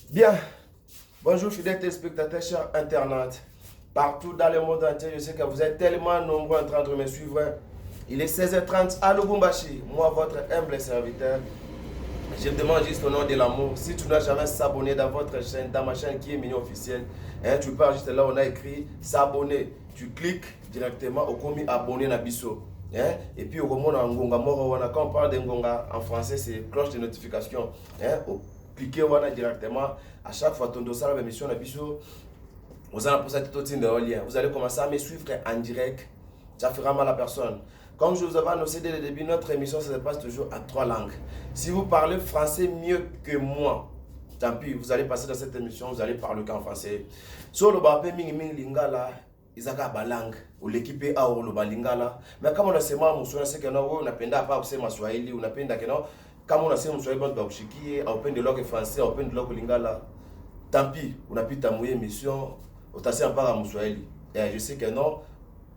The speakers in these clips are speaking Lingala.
Bien, bonjour fidèles téléspectateurs, chers internautes. Partout dans le monde entier, je sais que vous êtes tellement nombreux en train de me suivre. Il est 16h30 à Lubumbashi. Moi, votre humble serviteur, je me demande juste au nom de l'amour. Si tu n'as jamais s'abonné dans votre chaîne, dans ma chaîne qui est Mignon officiel, tu pars juste là, on a écrit s'abonner. Tu cliques directement au commis abonné na biso. Et puis au moment quand on parle de Ngonga en français, c'est cloche de notification. Cliquez directement. À chaque fois ton dossier la mission na biso, vous allez poser tout de lien. Vous allez commencer à me suivre en direct. Ça fera mal à personne. Comme je vous avais annoncé dès le début, notre émission se passe toujours à 3 langues. Si vous parlez français mieux que moi, tant pis, vous allez passer dans cette émission, vous allez parler qu'en français. Sur le bapé mingi lingala, ils ont la langue, ou l'équipe est à le lingala. Mais comme on a seulement mon c'est que non, on a penda pas c'est ma swahili, on a penda que non. Comme on a seulement mon swahili, on a chiki, on a de langue français, on a de langue lingala. Tant pis, on a pu tamouiller émission, on a seulement pas mon swahili. Et je sais que non.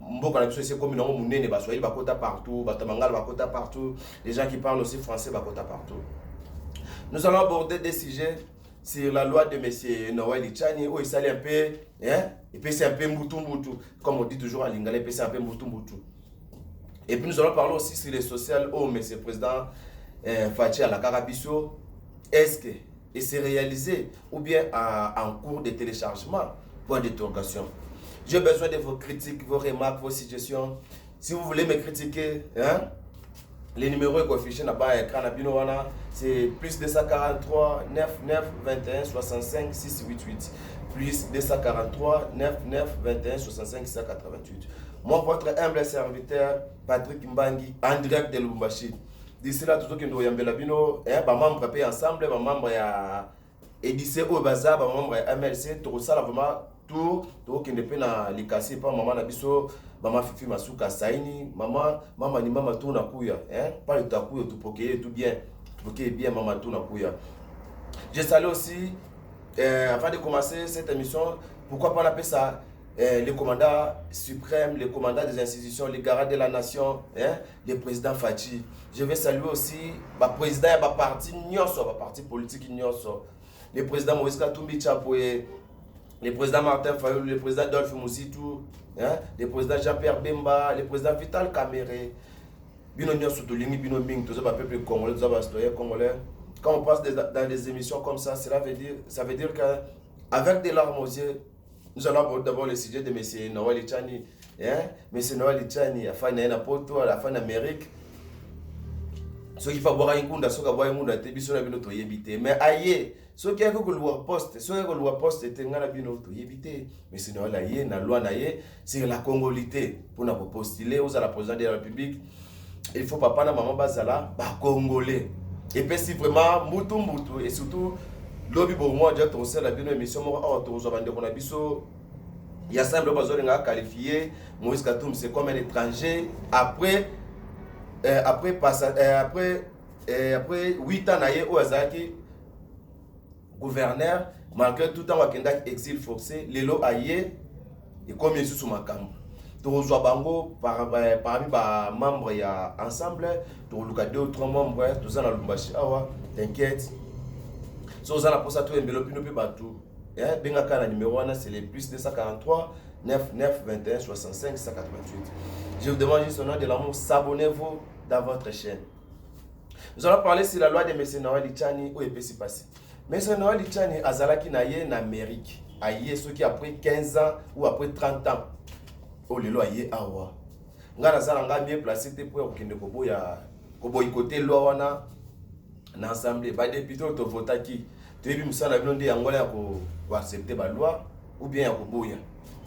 Mboka na biso c'est comme non munene ba swahili bakota partout, batamangala bakota partout, les gens qui parlent aussi français bakota partout. Nous allons aborder des sujets sur la loi de monsieur Noël Itchani où il s'allait un peu et puis c'est un peu mbutu comme on dit toujours en lingala et puis c'est un peu mbutu. Et puis nous allons parler aussi sur les social où monsieur président Fachi à la Carabiso est-ce que et c'est réalisé ou bien en cours de téléchargement, point d'interrogation. J'ai besoin de vos critiques, vos remarques, vos suggestions. Si vous voulez me critiquer, les numéros qu'on affiche là-bas à l'écran, c'est plus 243 99 21 65 688. Plus 243 99 21 65 688. Moi, votre humble serviteur, Patrick Mbangi, en direct de Lubumbashi. D'ici là, tout ce qui nous y bino, membre paient ensemble, membre ya Edissé au Bazar, membre MLC, tout ça, vraiment. Tout qui ne peut pas les casser pas maman na biso maman fifi masuka saini maman ni mama tout na kuya pas le takuya tout poké tout bien maman tout na kuya. Je salue aussi avant de commencer cette émission, pourquoi pas on appelle ça le commandant suprême, le commandant des institutions, le garant de la nation, le président Fachi. Je vais saluer aussi le président et le parti Nyonso, le parti politique Nyonso, le président Maurice Katumbi Chapoué, le président Martin Fayou, le président Dolph Moussitou, le président Jean-Pierre Bemba, le président Vital Kamere, Bino Nyonso Tolingi, Bino Ming, tout ça, le peuple congolais, tout ça, les citoyens congolais. Quand on passe dans des émissions comme ça, ça veut dire qu'avec des larmes aux yeux, nous allons d'abord le sujet de M. Noël Itchani. M. Noël Itchani, la fin de Poto, la fin d'Amérique. Ceux qui font boire un coup, ceux qui boivent un coup, ils sont bien éviter. Mais aïe, ceux qui ont le poste, ceux qui ont le poste, ils sont bien éviter. Mais c'est Noël aïe, la loi aïe, c'est la congolité. Pour nous postuler aux à la présidence de la République, il faut pas prendre maman bazala, bah congolais. Et puis si vraiment moutou et surtout lobby pour moi déjà ton seul la bien émission moi on se vendre qu'on a biso il y a simple besoin de qualifier Moïse Katumbi c'est comme un étranger après 8 ans naie au Azaki gouverneur malgré tout temps wakenda exil forcé lelo aye et comme il sous makambo Tozo bango parmi ba membres ya ensemble to luka 2 ou 3 membres tous en Lubumbashi awa t'inquiète so za na posa to embelo pino pe batou benga kana numéro 1 c'est les plus 243 99 21 65 188. Je vous demande juste au nom de l'amour, s'abonnez-vous dans votre chaîne. Nous allons parler sur la loi de M. Noël Itchani où il peut s'y passer. M. Noël Itchani azalaki na ye en Amérique aye ceux qui après 15 ans ou après 30 ans oh les lois aye awa ngana zala nga bien placé te pour okende ko boycotter loi wana na assemblée ba député to votaki tebi musala bino ndi yangola ko accepter ba loi ou bien ya ko boya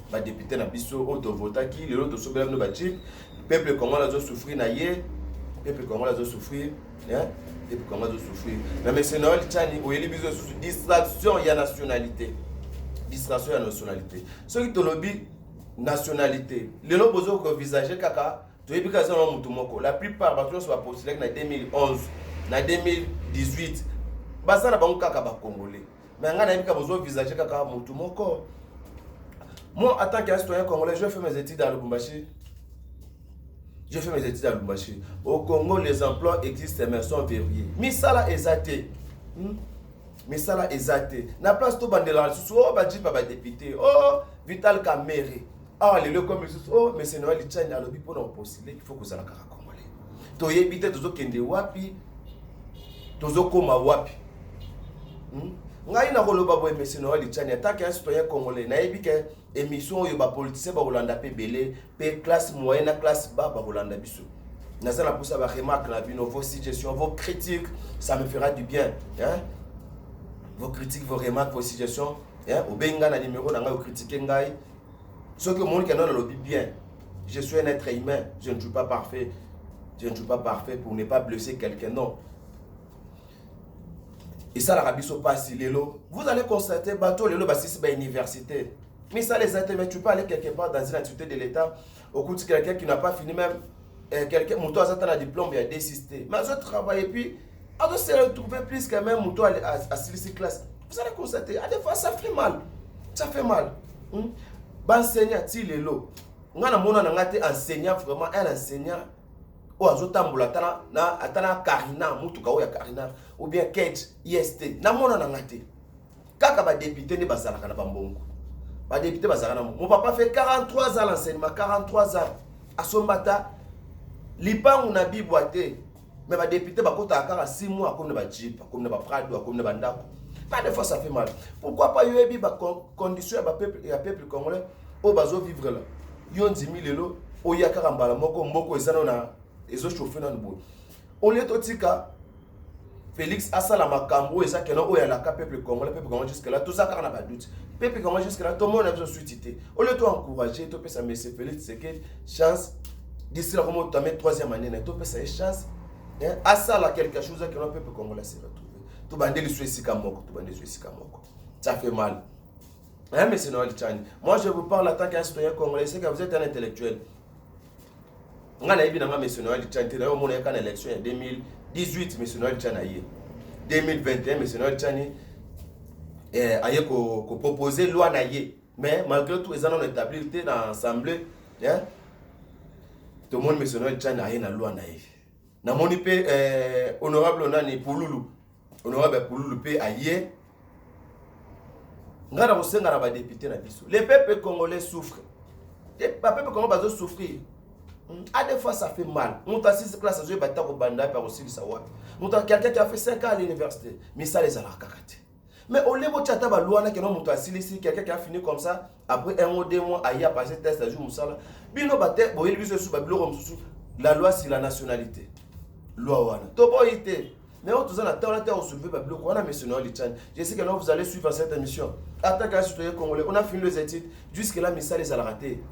ba député na biso to votaki les autres sobela bino ba chip peuple congolais zo souffrir na ye peuple congolais zo souffrir peuple congolais zo souffrir mais M. Noël Itchani oyeli biso sous distraction ya nationalité ceux qui te lobby nationalité les gens besoin de envisager kaka tu es bien la plupart battu sur la postulé en 2011 en 2018 basa na bango kaka ba congolais mais ngana yebika besoin envisager kaka mutu moko. Moi en tant qu'un citoyen congolais je fais mes études à Lubumbashi. Au Congo les emplois existent mais sont verrouillés misala ezate Mais ça là, exaté. Na place tout bandela, oh, badji pa député, oh, Vital Kamere. Ah, les locaux, oh, mais c'est Noël Tchani, alors pour nous postuler, il faut que vous allez à Congolais. Toye bité tozo kende wapi, tozo koma wapi. Ngai na koloba boye mais c'est Noël Tchani, attaque un citoyen congolais. Na yebi ke émission yo ba politicien ba Holanda pe belé, pe classe moyenne, classe bas ba Holanda biso. Naza na poussa ba remarque na bino, vos suggestions, vos critiques, ça me fera du bien, hein. Vos critiques, vos remarques, vos suggestions, hein. Au benga na numéro na ngai au critiquer ngai. Ce que mon canon le dit bien, je suis un être humain, je ne suis pas parfait. Je ne suis pas parfait pour ne pas blesser quelqu'un, non. Et ça, l'Arabie se passe, vous allez constater, bateau, le basis, c'est une université. Mais ça, les êtres, mais tu peux aller quelque part dans une activité de l'État, au coup de quelqu'un qui n'a pas fini même, quelqu'un, mon toit, a un diplôme, il a désisté. Mais je travaille, et puis, on se retrouver plus quand même, mon toit, à 6 classes. Vous allez constater, à des fois, ça fait mal. Ça fait mal. Enseignant, il est là. On a enseignant, vraiment, un enseignant. Ou à Zotamboula, atana Karina, Moutuka ou Karina, ou bien Kate, IST. Na mona na ngate. Kaka ba député ne bazalaka na bambongo. Ba député bazalaka na mon papa fait 43 ans l'enseignement, 43 ans. À Sombata, lipangu na biboité. Mais ba député ba kota akara 6 mois comme ne ba jeep, comme ne ba prado, comme ne ba ndako. Pas de fois ça fait mal. Pourquoi pas yoebi ba condition ba peuple et peuple congolais au bazo vivre là. Yon 10 000 lelo, o yakara mbala moko ezana na ezo chauffer na nbo. Au lieu totika Félix asala makambo eza kena o ya la peuple congolais jusque là tout ça car na ba doute. Peuple congolais jusque là tout le monde a besoin de suite. Au lieu de encourager to pesa monsieur Félix c'est que chance d'ici là comme tu as 3e année na to pesa chance asala quelque chose que le peuple congolais s'est retrouvé. Tout bandé le suicide moko, tout bandé le suicide moko. Ça fait mal. Hein, mais c'est Noël Tchani. Moi, je vous parle en tant qu'un citoyen congolais, c'est que vous êtes un intellectuel. On a évidemment M. Noël Tchani, on a eu une élection en 2018, M. Noël Tchani. 2021, M. Noël Tchani a proposé loi naïe. Mais malgré tout, ils ont établi dans l'Assemblée. Tout le monde, M. Noël Tchani a une loi naïe. Dans mon pays, honorable Nani Pouloulou, honorable Pouloulou, aïe. Les peuples congolais souffrent. Les peuples congolais doivent souffrir. À des fois, ça fait mal. On a 6 classes à jouer au Banda par aussi Sawat. On a quelqu'un qui a fait 5 ans à l'université. Mais ça les a racarate. Mais au niveau de Tchataba Louana, quelqu'un qui a fini comme ça, après 1 ou 2 mois, il a passé test à jouer Moussala. Bino Bate, la loi sur la nationalité. Loi Wana. Tobo ite. Mais on a soulevé on a mentionné les Tchani. Je sais que là, vous allez suivre cette émission. Attaque à citoyen congolais. On a fini les études. Jusque-là, mais ça les a ratés.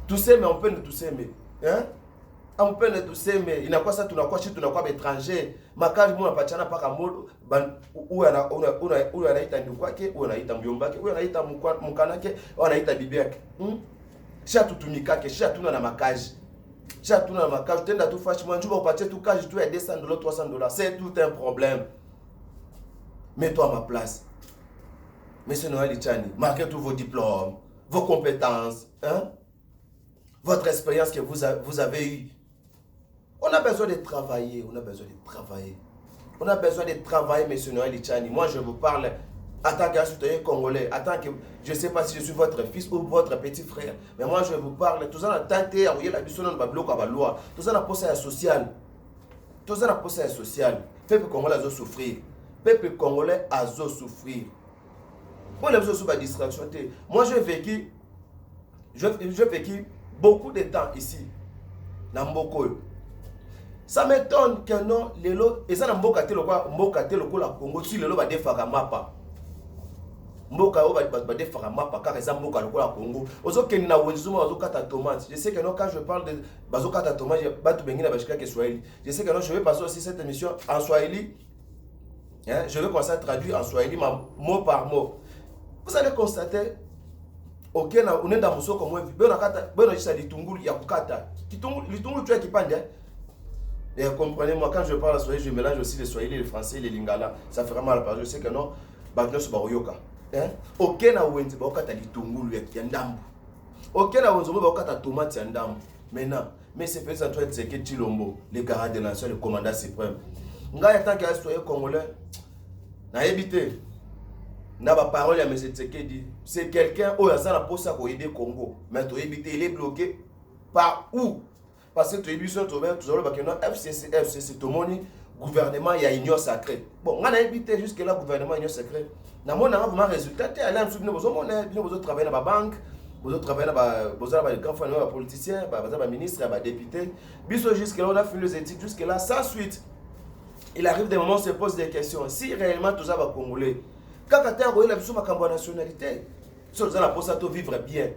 Tout ça, mais on peut ne tout s'aimer. Hein? On peut ne tout s'aimer. Il n'a pas ça, tu n'as quoi chez, tu n'as quoi étranger. Ma carte, moi, pas tchana, pas mode. Où on a été en Doukwake, où on a été en Biombake, où on a été en Moukanake, où on a été en Bibiak. Chatou Tumikake, chatou na ma cage. Chatou na ma cage, tu as tout fait, tu vas partir tout cage, tu as $200, $300. C'est tout un problème. Mets-toi à ma place. Monsieur Noël Tchani, marquez tous vos diplômes, vos compétences, hein? Votre expérience que vous avez eue. On a besoin de travailler, on a besoin de travailler. On a besoin de travailler, monsieur Noël Tchani. Moi, je vous parle en tant qu'un citoyen congolais, en tant que, je ne sais pas si je suis votre fils ou votre petit frère, mais moi, je vous parle. Tout ça, on a tenté à la mission de la loi. Tout ça, on a posé social. Tout ça, on a posé social. Peuple congolais a souffrir. Peuple congolais a souffrir. Pour les choses sur la distraction, moi, j'ai vécu beaucoup de temps ici, dans Mboko. Ça m'étonne que non, les lots, et ça n'a pas été le Congo, si les lots va défendre mapa. Mboka va défendre mapa, car les Mboka le Congo. Ozo Kenina Wenzuma, Ozo Kata Tomate. Je sais que non, quand je parle de Bazo Kata Tomate, je sais que non, je vais passer aussi cette émission en Swahili. Je vais commencer à traduire en Swahili, mot par mot. Vous allez constater. Ok, on est dans mon comme moi. Ben on dit litungulu ya kukata. Litungulu tu es qui pande. Et comprenez-moi, quand je parle à Swahili, je mélange aussi le Swahili, le français, les lingala. Ça fait vraiment mal. Je sais que non, bagno su baroyoka. Ok na wenzi ba okata litungulu ya ndambu. Ok na wenzi ba okata tomate ya ndambu. Maintenant, mais c'est fait Antoine Tshisekedi Tshilombo, le garde de nation, le commandant suprême. Nga ya tant que citoyen congolais. Na évité. Na ba parole à M. Tshisekedi. C'est quelqu'un où il y a pour ça pour aider Congo. Mais tu évité, il est bloqué. Par où? Parce que tu as vu sur le FCC, tout le monde, gouvernement, il y a union sacrée. Bon, on a évité jusque-là, gouvernement, union sacrée. Dans mon vraiment résultat, tu as travailler dans la banque, vous travaillez dans les grands fonds, les politiciens, les ministres, les députés. Jusque-là, on a fait les éthiques, jusque-là, sans suite. Il arrive des moments où on se pose des questions. Si réellement tout ça va congolais, quand tu as la nationalité, si on a posé à vivre bien.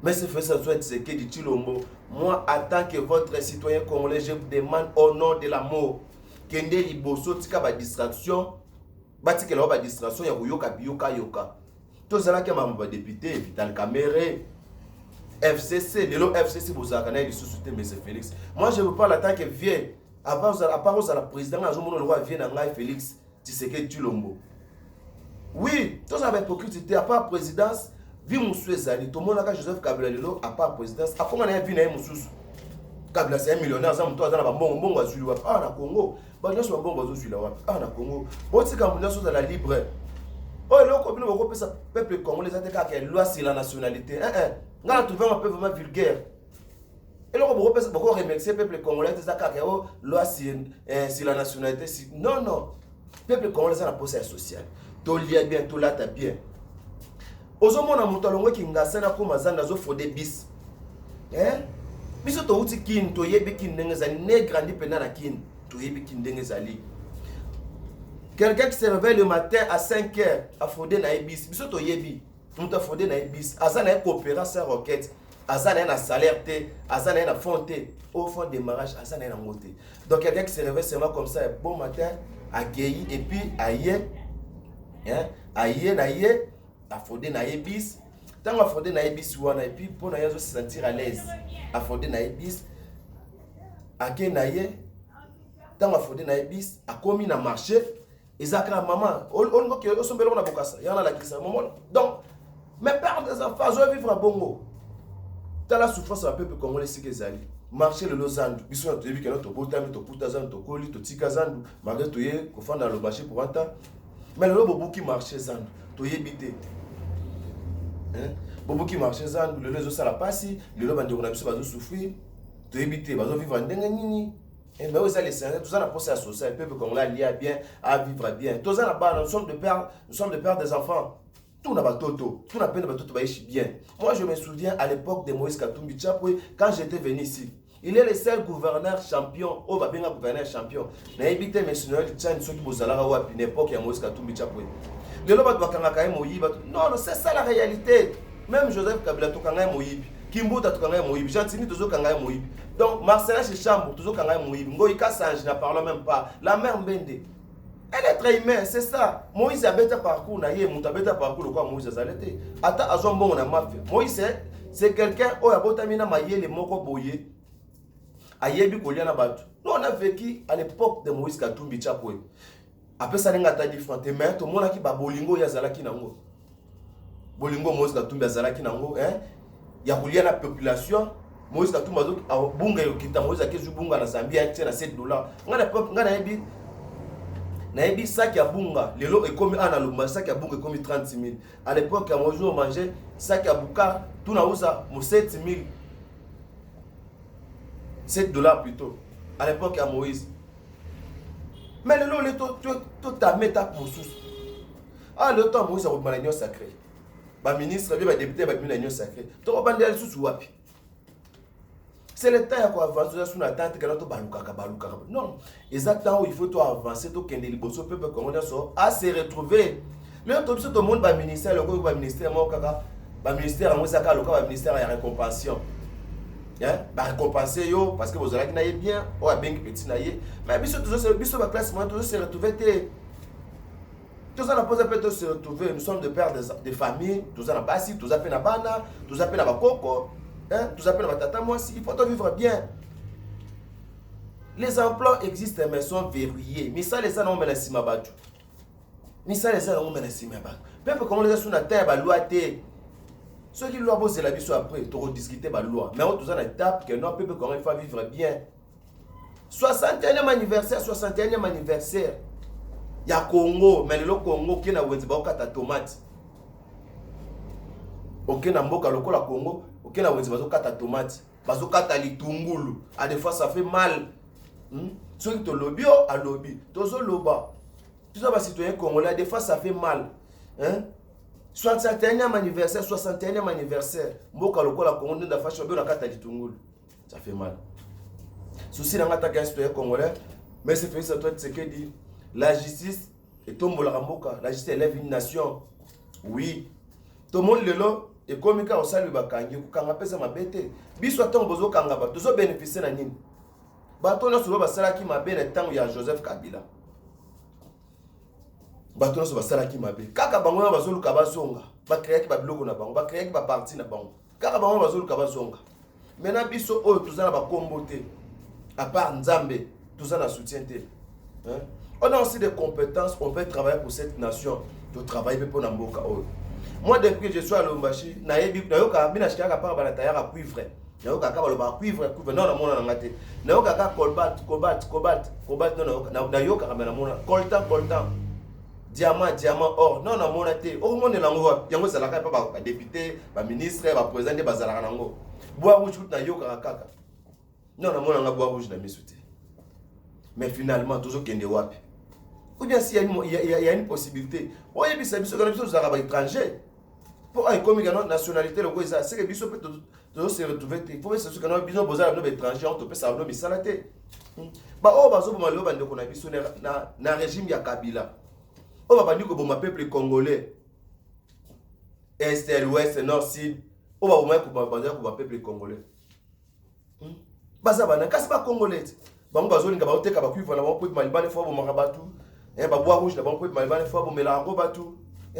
Mais c'est fait ça, c'est que dit Chilombo. Moi, en tant que votre citoyen congolais, je vous demande au nom de l'amour. Kende liboso tika ba distraction. Batike la ba distraction ya yoka biyoka yoka. Tous là qui m'a député, Vital Kamere, FCC, le FCC vous a gagné du sous-souté M. Félix. Moi, je vous parle en tant que vieux. À part la président, le roi vient dans Félix Tshisekedi Chilombo. Oui, tous avec hypocrisie, à part présidence. Vi Moussou Zali, tout le monde a Joseph Kabila Lelo, à part présidence. À comment on a vu Moussou Kabila, c'est un millionnaire, ça me tourne dans la bon à Zulu. Ah, na Congo. Bah, nous sommes bons à Zulu. Ah, na Congo. Bon, c'est comme nous sommes dans la libre. Oh, là, on peut dire que le peuple congolais a été loi sur la nationalité. On a trouvé un peu vraiment vulgaire. Et là, on peut remercier le peuple congolais qui a été loi sur la nationalité. Non, non. Le peuple congolais a une posture sociale. Tout lien bien, tout là, t'as bien. Ozomona mutalongo ki ngasana ko mazanda zo fode bis. Biso to uti kin to yebi kin ndenge zali ne grandi pena na kin to yebi kin ndenge zali. Quelqu'un qui se réveille le matin à 5h à fode na bis. Biso to yebi. Muta fode na bis. Azana coopéra sa roquette. Azana na salaire te, azana na fonte. Au fond démarrage azana na monter. Donc quelqu'un qui se réveille seulement comme ça bon matin à guérir et puis aïe a fondé na ebis tant a fondé na ebis wana et puis pour na se sentir à l'aise a fondé na ebis a ke na ye tant a fondé na ebis a commis na marché ezakra maman on go ke osombelo na bokasa yana la kisa maman donc mes pères des enfants zo vivre à bongo tant la souffrance un peuple congolais si kezali marché le lozandu biso na toyebi ke notre botami to puta zandu to koli to tika zandu malgré to ye ko fanda le marché pour anta mais le bobo qui marché zandu to yebite bobo qui marché zandu le lezo sala pasi le lo bande on a biso bazo souffrir to yebite bazo vivre ndenge nini et mais aux allez tout ça la pensée associée le peuple congolais lié bien à vivre bien tout ça là-bas nous sommes de père des enfants tout n'a pas toto tout n'a peine pas toto baishi bien. Moi je me souviens à l'époque de Moïse Katumbi Chapwe quand j'étais venu ici. Il est le seul gouverneur champion, au Babinga gouverneur champion. Na ebité monsieur Noël Tchan ceux qui bozala wa à l'époque ya Moïse Katumbi Chapwe. Le loba bakanga kai moyiba. Non, non, c'est ça la réalité. Même Joseph Kabila to kanga moyibi. Kimbuta to kanga moyibi. Jantini to zo kanga moyibi. Donc Marcela chez Chambre to zo kanga moyibi. Ngoika Sange n'a parle même pas. La mère Mbende. Elle est très humaine, c'est ça. Moïse a bêta parcours na ye, muta bêta parcours quoi Moïse a zalete. Ata azon bon na mafia. Moïse c'est quelqu'un au abotamina mayele moko boye. Ayebi koliana batu. Nous on a vécu à l'époque de Moïse Katumbi Chapwe. Après ça n'enga ta différente mais tout monde qui ba bolingo ya zalaki nango. Bolingo Moïse Katumbi zalaki nango ya koliana population Moïse Katumbi azok bunga yo kita Moïse akezu bunga na Zambia tena $7. Ngana peuple ngana yebi na yebi sac ya bunga lelo ekomi ana lumba sac ya bunga ekomi 30 000. À l'époque à Moïse on mangeait sac ya buka tout na usa mo 7 000. $7 plutôt. À l'époque à Moïse. Mais le lot, tout ta méta pour sous. Ah, le temps, Moïse a remis l'union sacrée. Le ministre, le député, a mis l'union sacrée. Tu vas bander le sous wapi. C'est le temps qu'on avance sur la tente que notre baluka. Non, exactement où il faut avancer, tout qu'il y ait des bosses, peuple congolais à se retrouver. Le temps, tout le monde va ministère, le ministère, le ministère, le ministère à récompensation. Bah récompenser yo parce que vous allez naïe bien ou à bien petit naïe mais biso la classe moi toujours se retrouver tout ça n'a pas peut se retrouver nous sommes de pères de famille tout ça n'a pas si tout ça fait na bana tout ça fait na bakoko tout ça fait na batata moi si il faut vivre bien. Les emplois existent mais sont verrouillés mais ça les ça non mais la sima batu mais ça les ça non mais la sima batu peuple comment les sur la terre ba loi té. Ceux qui l'ont posé la vie après, tu rediscuter la loi. Mais on a une étape que notre peuple comment il faut vivre bien. 61e anniversaire, 61e anniversaire. ya Congo, mais le Congo qui na wenzi ba okata tomate. Ok na mboka lokola Congo, ok na wenzi ba okata tomate, ba okata litungulu. À des fois ça fait mal. Ceux qui te lobby à lobby, tozo loba. Tout ça va citoyen congolais, des fois ça fait mal. Hein? 61e anniversaire, 61e anniversaire. Mboka lokola Congo nda fashion be na kata litungulu. Ça fait mal. Souci dans l'attaque citoyen congolais, mais c'est fait ça toi ce que dit la justice et tombe la mboka, la justice élève une nation. Oui. Tout le monde lelo et comme ka osali bakangi ku kanga pesa mabete. Biso atango bozo kanga ba tozo bénéficier na nini? Bato na solo basala ki mabe na tango ya Joseph Kabila. Bato na solo basala ki mabe. Kaka bango na bazolu ka bazonga. Ba créer ki ba biloko na bango, ba créer ki ba parti na bango. Kaka bango bazolu ka bazonga. Maintenant biso oyo tozana ba kombote. À part Nzambe, tout ça na soutien te. Hein? On a aussi des compétences, on peut travailler pour cette nation. Tu travailles pour Namboka. Moi depuis que je suis à Lombashi, nayebi nayoka mina shikaka par banataya ka cuivre. Nayoka ka baloba cuivre non na mona ngate. Nayoka ka cobalt non nayoka ka na mona coltan. Diamant or non na mona te. O mona lango yango salaka pa ba député, ba ministre, ba président ba zalaka nango. Bois rouge na yoka kaka. Non na mona nga bois rouge na misute. Mais finalement toujours kende wapi. Ou bien s'il y a une possibilité, on y a des étrangers. Pour un comique à notre nationalité, c'est que Bissot peut se retrouver. Il faut que ce soit un besoin de étrangers, on peut savoir mais salaté. Bah, oh, bah, so, bah, le bande qu'on a Bissot na régime ya Kabila. Oh, bah, dit que bon, ma peuple congolais, est, ouest, nord, sud. Oh, bah, ma peuple congolais. Bah, ça va, n'a pas congolais. Bah, on va zoner, bah, on te kaba kuiva, on peut maliban fois, on marabatu. Eh, bah, bois rouge, on peut maliban fois, on met la robatu. Eh,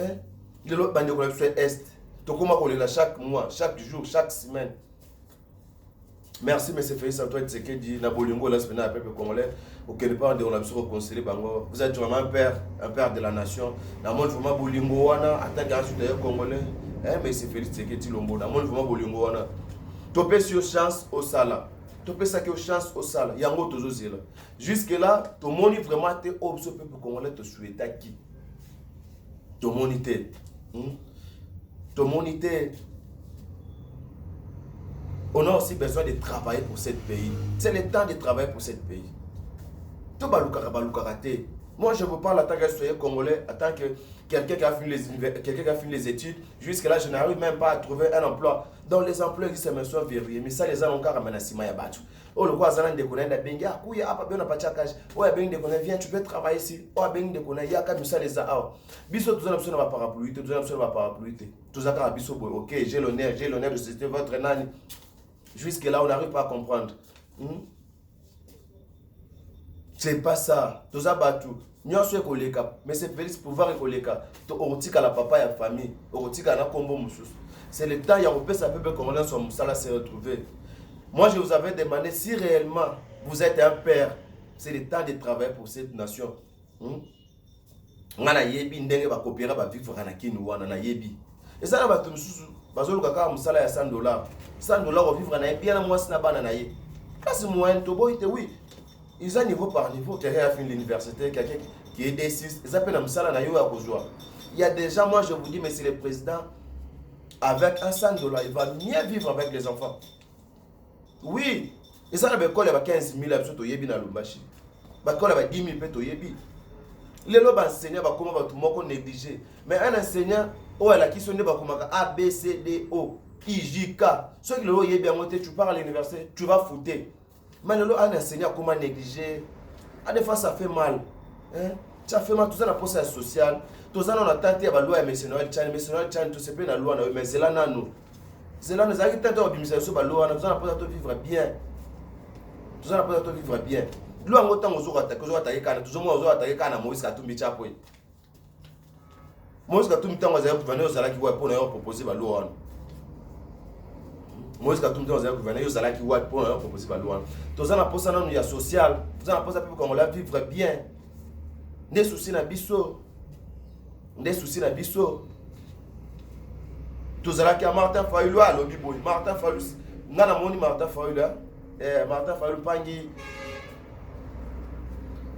de l'autre bande qu'on a fait est. Donc, comment on est là chaque mois, chaque jour, chaque semaine. Merci, M. Félix Antoine Tseke dit Nabolingo, la semaine à peuple congolais. Au Québec, on a besoin de réconcilier Bango. Vous êtes vraiment un père de la nation. Dans le monde, vraiment Bolingo, en tant qu'un congolais. Eh, M. Félix Tseke dit Lombo. Dans le monde, vraiment Bolingo, topé sur chance au sala. Topé ça qui est chance au sala. Yango tozo zela. Jusque là, tout le monde vraiment te obso peuple congolais te souhaite à qui? Tout le monde était. Tout le monde était. On a aussi besoin de travailler pour ce pays. C'est le temps de travailler pour ce pays. Tout baloukarate. Moi, je vous parle en tant que citoyen congolais, en tant que quelqu'un qui a fini les études. Jusque là, je n'arrive même pas à trouver un emploi. Dans les emplois qui sont verrouillés. Mais ça, les gens ont encore ramené à Sima Yabatou. Oh, le quoi, ça n'a pas de connaître. Ah, oui, ah, pas bien, on n'a pas de chakage. Oh, bien, de connaître, viens, tu peux travailler ici. Oh, bien, de connaître, il y a qu'à ça, les a. Biso, tout ça, on va parapluie. Tout ça, on va parapluie. Tout ça, biso, ok, j'ai l'honneur de citer votre nani. Jusque là, on n'arrive pas à comprendre. C'est pas ça. Tout ça, batou. Nous sommes koleka, mais c'est félix pouvoir koleka. To otika la papa et la famille, otika na kombo mususu. C'est le temps, il y a un peu ça peut congolais son musala se retrouver. Moi, je vous avais demandé si réellement vous êtes un père, c'est le temps de travailler pour cette nation. Ngana yebi ndenge ba copiera ba vivre na kinu wana na yebi. Et ça ba tumususu bazolu kaka musala ya $100. $100 au vivre na bien na mwasi na bana na ye. Kasi moyen to boite oui. Ils ont niveau par niveau, quelqu'un a fini l'université, quelqu'un qui est D6, ils appellent un salaire à Yoakozwa. Il y a déjà, moi je vous dis, mais c'est le président, avec un $100, il va mieux vivre avec les enfants. Oui, et ça, il y a 15 000 habitants au Yebi dans Lumbashi. Il y a 10 000 habitants au Yebi. Les lobes enseignants, comment va tout le monde négliger. Mais un enseignant, oh, elle a qui sonne A, B, C, D, O, I, J, K. Ceux qui le Yebi à monter, tu pars à l'université, tu vas foutre. Mais le un enseignant comment négliger, à des fois ça fait mal. Hein? Ça fait mal, tout ça dans le processus social. Tout ça on a tenté à la loi mais c'est Noël Chan, tout se peut dans la loi, mais c'est là nous. C'est là nous avons tenté à obéir sur la loi, nous avons pas vivre bien. Tout ça n'a pas vivre bien. Loi en autant aux attaquer, aux attaquer quand tout le monde aux attaquer quand Moïse Katumbi Chapoy. Moïse Katumbi tant aux gouverneurs aux alaki pour nous proposer la loi. Moi, je suis tout le temps gouverner, vous allez pour proposer la loi. Tout ça, on a un social, tout ça, on a pour qu'on la vivre bien. Des soucis na biso, des soucis na biso. Tout ça, qui a Martin Fayulu à l'objet boy. Martin Fayulu, n'a moni Martin Fayulu, Martin Fayulu pangi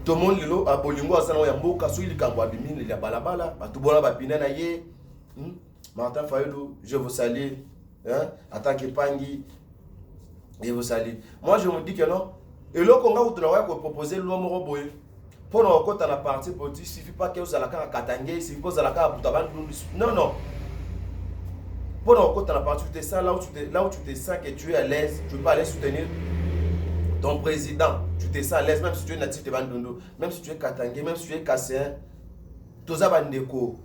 Tout le monde lilo a bolingo asana ya mboka so il kangwa bimini ya balabala batu bona bapina na ye. Martin Fayulu, je vous salue. Hein? Attaque Pangi, je vous salue. Moi je me dis que non. Et là qu'on a travaillé pour proposer l'homme roboé. Pour nous quand à la partie politique, il suffit pas que vous allez à Katangé, il suffit pas que vous allez à Boutaban. Non non. Pour nous quand à la partie, tu te sens là où tu te sens que tu es à l'aise, tu peux pas aller soutenir ton président, tu te sens à l'aise, même si tu es natif de Bandundu, même si tu es Katangé, même si tu es Kasséen, tout ça va ndeko.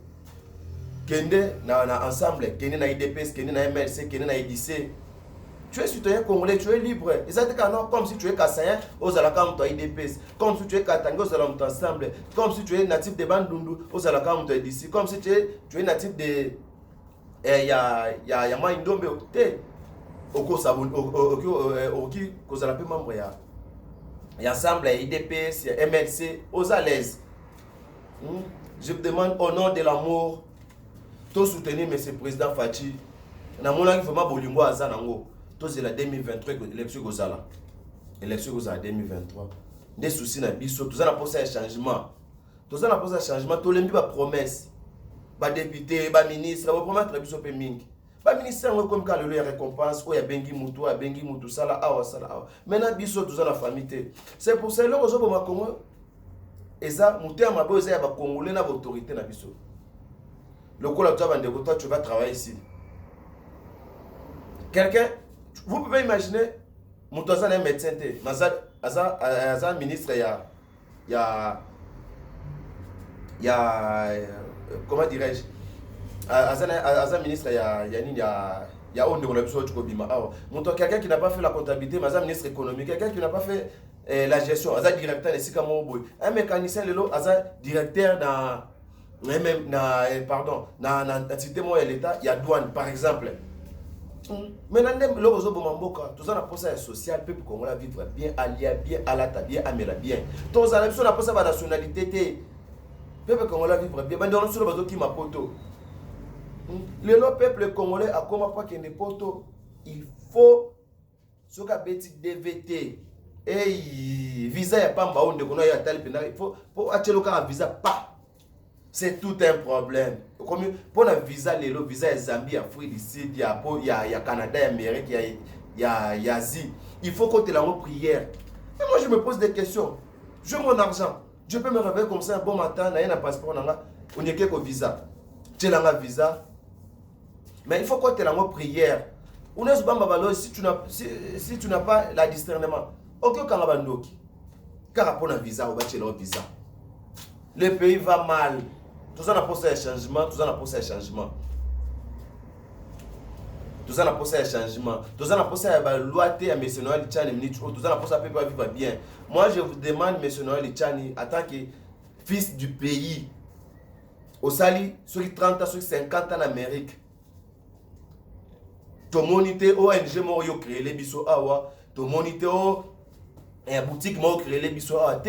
Kende na ensemble, Kende na IDPS, Kende na MLC, Kende na IDC. Tu es citoyen congolais, tu es libre. Et ça comme si tu es Kasséen, aux alakam to IDPS, comme si tu es Katangé, aux alakam to ensemble, comme si tu es natif de Bandundu, aux alakam to IDC, comme si tu es natif de ya Maindombe, oko sabon oki kozala pe membre ya ensemble ya IDPS ya MLC aux à l'aise. Je vous demande au nom de l'amour to soutenir monsieur président Fachi na mona ki vraiment bolingo azanango to zela 2023 élection kozala 2023 des soucis na biso to zana posa changement to lembi ba promesse ba député ba ministre ba promettre biso pe mingi. Ba ministère comme quand le récompense o ya bengi mutu sala awa. Maintenant biso tous la famille. C'est pour ça que zo ba Congo eza muté ma boza ya ba congolais na autorité na biso. Le cola toi bandeko toi tu vas travailler ici. Quelqu'un vous pouvez imaginer mutu azana médecin té, aza ministre ya comment dirais-je Aza ministre ya onde on a besoin de kobima. Quelqu'un qui n'a pas fait la comptabilité, mais ministre économique, quelqu'un qui n'a pas fait la gestion, aza directeur de Sikamo Boy. Un mécanicien lelo aza directeur na entité moi l'état, il y a douane par exemple. Maintenant le réseau bomamboka, tout ça na posa social peuple congolais vivre bien, allié bien, alata bien, amela bien. Tout ça na posa ba nationalité té. Peuple congolais vivre bien. Ben dans sur le bateau qui m'a poto. Le peuple congolais a comme pas qu'il n'est pas tout. Il faut ce qu'a bêti DVT et visa ya pamba onde kono ya tali pena il faut pour atelo ka visa pas. C'est tout un problème. Comme pour un visa lelo visa Zambie, Afrique du Sud, il y a Canada, Amérique, il y a Asie. Il faut qu'on te la prière. Et moi je me pose des questions. Je veux mon argent. Je peux me réveiller comme ça un bon matin, na un passeport nanga, on y a quelques visa. Tu as un visa. Mais il faut qu'on te la prière. Si tu n'as pas la discernement, ok, car pour un visa, on va te le visa. Le pays va mal. Tout ça n'a pas un changement. Tout ça n'a pas un changement. Tout ça n'a pas un changement. Tout ça n'a pas une loi à M. Noël Tchani. Tout ça n'a pas un vivre bien. Moi, je vous demande, M. Noël Tchani, en tant que fils du pays, au Sali, sur 30 ans, sur 50 ans en Amérique, ton monité ONG m'a créé les biso awa, ton monité boutique m'a créé les biso awa.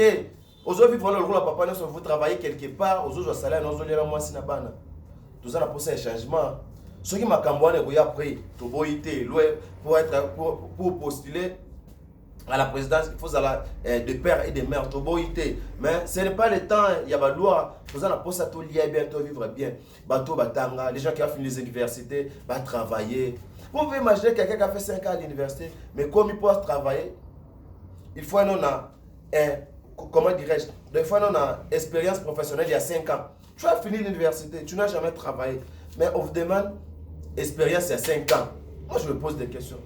Aujourd'hui, vous travaillez quelque part, aujourd'hui, salaire, nous allons moi si nabana. Tout ça n'a pas un changement. Ce qui m'a camboine est après, pour postuler à la présidence, il faut aller de père et de mère, mais ce n'est pas le temps, il y a la loi, tout ça n'a pas ça tout lié bientôt vivre bien. Bateau batanga, les gens qui ont fini les universités, va travailler. Vous pouvez imaginer quelqu'un qui a fait 5 ans à l'université, mais comme il peut travailler, il faut comment dirais-je, des fois on a expérience professionnelle il y a 5 ans. Tu as fini l'université, tu n'as jamais travaillé, mais on vous demande expérience il y a 5 ans. Moi je me pose des questions.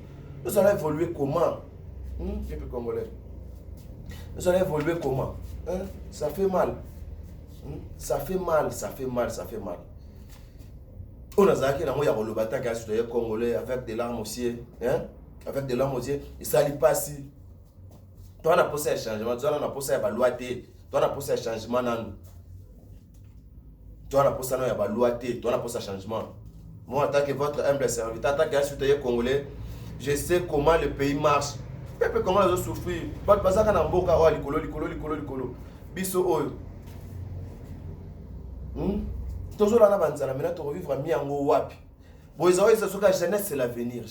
Nous allons évoluer comment? Peuple congolais. Nous allons évoluer comment? Ça fait mal. Ça fait mal. On a zaki na moya le batan qui a citoyen congolais avec des larmes aussi, avec des larmes aussi, et ça lui passe. Toi on a posé un changement, toi on a posé la loi T, toi on a posé un changement nan. Toi on a posé la loi T, toi on a posé un changement. Moi en tant que votre humble serviteur, en tant qu'un citoyen congolais, je sais comment le pays marche. Peuple comment ils ont souffert. Pas de ça quand mboka o likolo. Biso oyo. Toujours là banzala maintenant to vivre miango wapi. Boizawa c'est ce que jeunesse c'est l'avenir.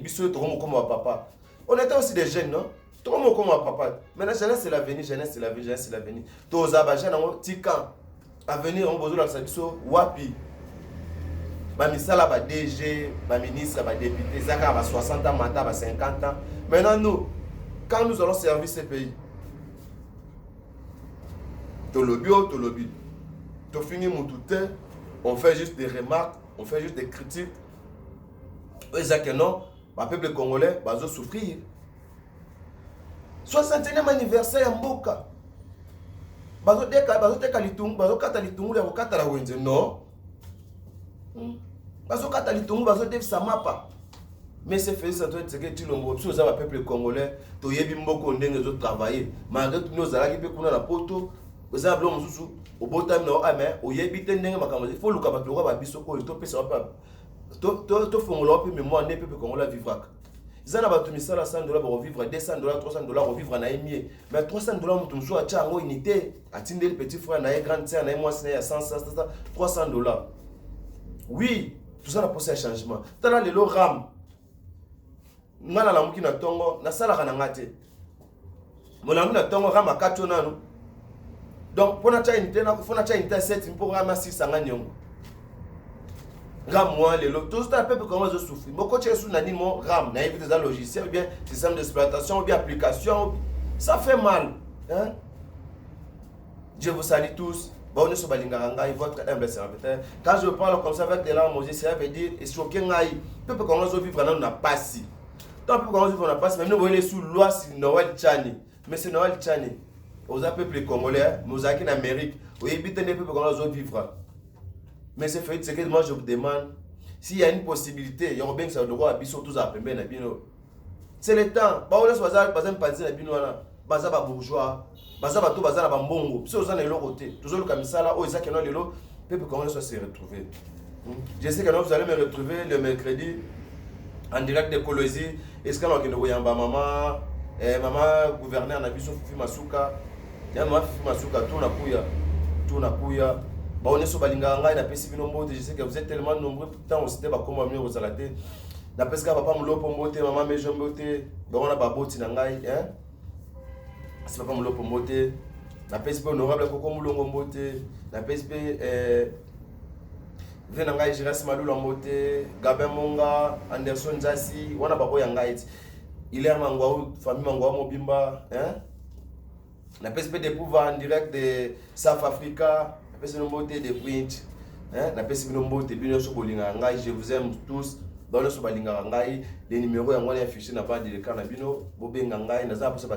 Biso to comme papa. On était aussi des jeunes non? Tout le monde comme papa. Maintenant, jeunesse c'est l'avenir, jeunesse c'est l'avenir, jeunesse c'est l'avenir. Tous les abajans, tikan. Avenir, on besoin de la wapi. Ba misala ba DG, ba ministre, ba député, zaka ba 60 ans, mata ba 50 ans. Maintenant nous, quand nous allons servir ce pays, to lobby, to fini moutouté, on fait juste des remarques, on fait juste des critiques. Et ça que non, le peuple congolais va souffrir. 61e anniversaire en Mboka. Bazo teka litungu, bazo kata litungu ya kokata la wenze, non. Bazo kata litungu, bazo devisa mapa. Mais c'est fait ça, c'est que tu l'as si le peuple congolais, tu y es beaucoup de travailler. Malgré tout, nous allons aller pour la poto, vous avez un peu au beau temps, au y est il faut le cabaret, il faut que ça tu fais mémoire, ne peut congolais vivre. Ils ont abattu $100 pour vivre, $200, $300 pour vivre en Aïmié. Mais $300 pour nous à en unité, à Tindé, le petit frère, à grande sœur, à moi, c'est $100. Oui, tout ça a posé un changement. Tu as les lots RAM. Ngana la muki na tongo, na sala kana ngate. Mona na tongo RAM a 4 nanu. Donc, pour na cha unité, na faut na cha unité 7 pour RAM 6 nganyongo. RAM moi les lots, tout ça peuple comment je souffre. Beaucoup de choses nani mon RAM, na éviter des logiciels ou bien système d'exploitation ou bien application, ça fait mal, hein? Je vous salue tous. Bonne sur Balinganga et votre humble serviteur. Quand je parle comme ça avec des larmes aux yeux, ça veut dire et sur quel ngaï, peuple comment je vivre dans n'a pas si. Tant peuple comment je vivre n'a pas si, même nous voyons sous loi si Noël Tchani. Mais c'est Noël Tchani. Aux peuples congolais, nous avons en Amérique, où ils habitent les peuples comment je vivre. Mais c'est fait, c'est que moi je vous demande, s'il y a une possibilité, il y aura bien que ça doit être tous à Pembe na bino. C'est le temps. Bah on laisse pas un parti na bino là, baza ba bourgeois, baza ba tout baza na bambongo. Si on est l'autre côté, toujours le comme ça là, oh Isaac non le lot, peuple comment ça se retrouver. Je sais que vous allez me retrouver le mercredi en direct de Colosie. Est-ce qu'on a que nous yamba maman, maman gouverneur na biso Fifi Masuka, ya maman Fifi Masuka tout na kuya. On est sur Balinganga, na pesi bino mbote, je sais que vous êtes tellement nombreux, pourtant on s'était pas comme amener aux alatés. Na pesi ka papa mulo pombote, maman me jombote, on a baboti na ngai, hein? C'est papa mulo pombote. Na pesi pe honorable koko mulongo mbote, na pesi pe vena ngai Jiras Malula mbote, Gabin Monga, Anderson Jasi, wana bako ya ngai. Hilaire Mangwa, famille Mangwa Mobimba, hein? Na pesi pe des pouvoirs en direct de South Africa. Je vous aime tous. Les numéros affichés n'a pas de canabino.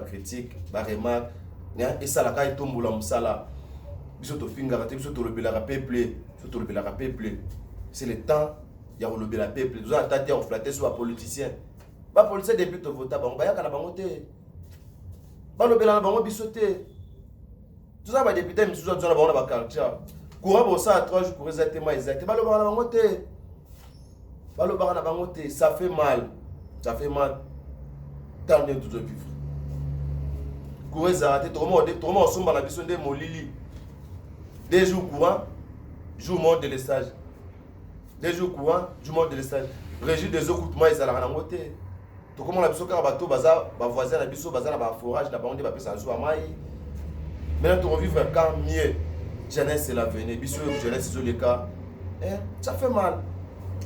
Critique, remarque. Et ça, la tombe c'est le temps. Il y a le peuple. Nous avons flatté sur les politiciens. Les politiciens depuis que vote, tout ça va député, mais sous autres on a quartier. Courant pour ça à 3 jours pour exactement exact. Ça fait mal. Ça fait mal. Tant de tout vivre. Courant zarate, tout le monde sombre la vision de Molili. 2 jours courant, jour mort de l'estage. 2 jours courant, jour mort de l'estage. Régime des eaux coûte moi ils allaient en moté. Tout comme on a besoin car bateau bazar, ba voisin na biso bazar na forage na ba on va ça jour à mai. Maintenant, tu revivre quand mieux. Jeunesse c'est l'avenir. Bissou, jeunesse c'est le cas. Ça fait mal.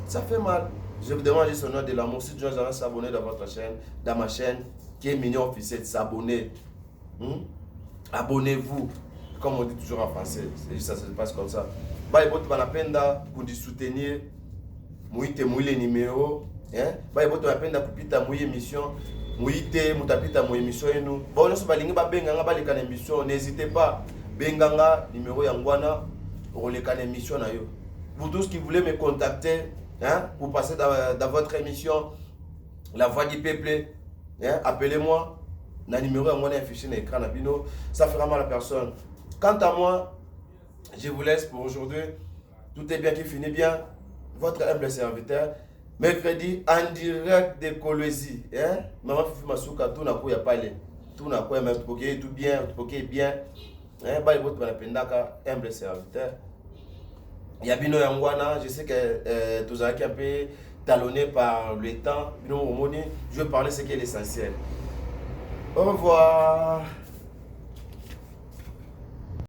Ça fait mal. Je vous demande juste au nom de l'amour. Si tu veux s'abonner dans votre chaîne, dans ma chaîne, qui est Mignon Officiel, s'abonner. Abonnez-vous. Comme on dit toujours en français. C'est juste ça, ça se passe comme ça. Bah, il faut la peine pour soutenir. Mouite les numéros. Bah, il faut la peine pour pita mouille émission. Mouite, moutapita mou émission et nous. Bon, nous sommes benganga ba les émission. N'hésitez pas. Benganga numéro yangwana pour les émission na yo. Pour tous qui voulez me contacter, pour passer dans votre émission, La Voix du Peuple, appelez-moi. Le numéro yangwana affiché sur l'écran na bino. Ça fera mal à personne. Quant à moi, je vous laisse pour aujourd'hui. Tout est bien qui finit bien. Votre humble serviteur. Mercredi en direct de Colosie, maman Fifi Masuka tout na ko ya pale, tout na ko mais tout bien, tout bien, ba il vote na pendaka humble serviteur. Ya bino yangwana, je sais que tous un peu talonné par le temps, bino omoni, je vais parler ce qui est l'essentiel. Au revoir.